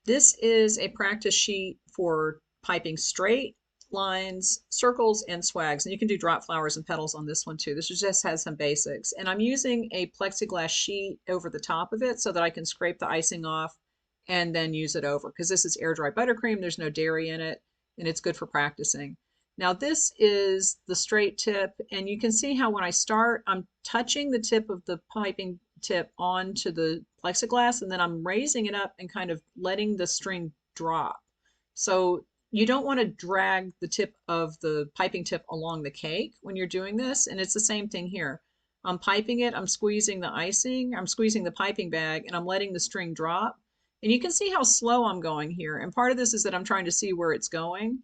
This is a practice sheet for piping straight lines, circles, and swags. And you can do drop flowers and petals on this one too. This just has some basics. And I'm using a plexiglass sheet over the top of it so that I can scrape the icing off and then use it over, because this is air dry buttercream. There's no dairy in it, and it's good for practicing. Now this is the straight tip, and you can see how when I start, I'm touching the tip of the piping tip onto the plexiglass, and then I'm raising it up and kind of letting the string drop. So you don't want to drag the tip of the piping tip along the cake when you're doing this. And it's the same thing here. I'm piping it, I'm squeezing the icing, I'm squeezing the piping bag, and I'm letting the string drop. And you can see how slow I'm going here. And part of this is that I'm trying to see where it's going.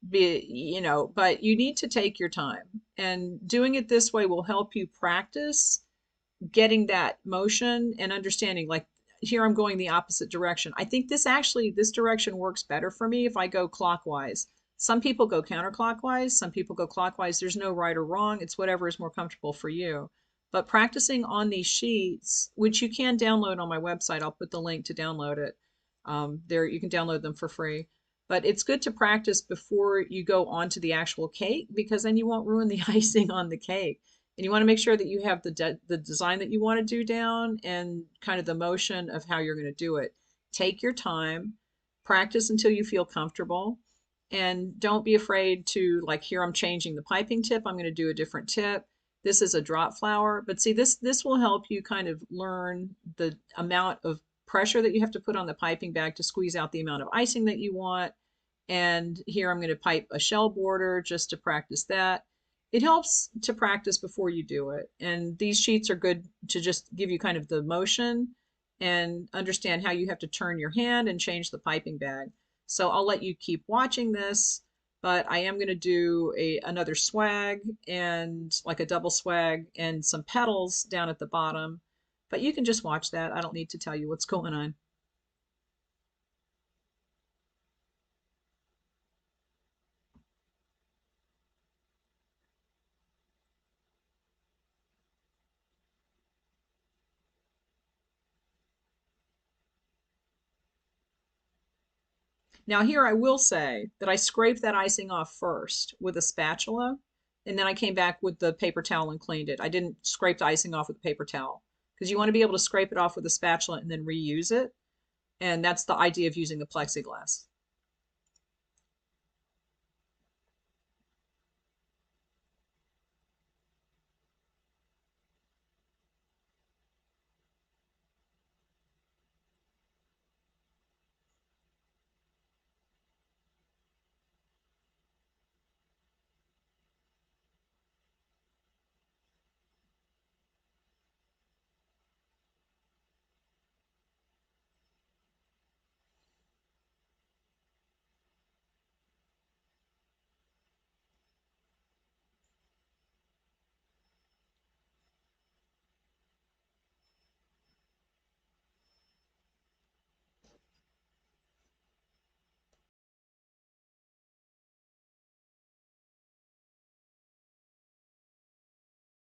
But you need to take your time. And doing it this way will help you practice getting that motion and understanding, like here I'm going the opposite direction. I think this direction works better for me if I go clockwise. Some people go counterclockwise, some people go clockwise. There's no right or wrong. It's whatever is more comfortable for you. But practicing on these sheets, which you can download on my website, I'll put the link to download it. There, you can download them for free. But it's good to practice before you go onto the actual cake, because then you won't ruin the icing on the cake. And you want to make sure that you have the design that you want to do down and kind of the motion of how you're going to do it. Take your time, practice until you feel comfortable, and don't be afraid to, like here I'm changing the piping tip. I'm going to do a different tip. This is a drop flower, but see, this will help you kind of learn the amount of pressure that you have to put on the piping bag to squeeze out the amount of icing that you want. And here I'm going to pipe a shell border just to practice that. It helps to practice before you do it. And these sheets are good to just give you kind of the motion and understand how you have to turn your hand and change the piping bag. So I'll let you keep watching this, but I am going to do another swag, and like a double swag and some petals down at the bottom. But you can just watch that. I don't need to tell you what's going on. Now here I will say that I scraped that icing off first with a spatula, and then I came back with the paper towel and cleaned it. I didn't scrape the icing off with a paper towel, because you want to be able to scrape it off with a spatula and then reuse it. And that's the idea of using the plexiglass.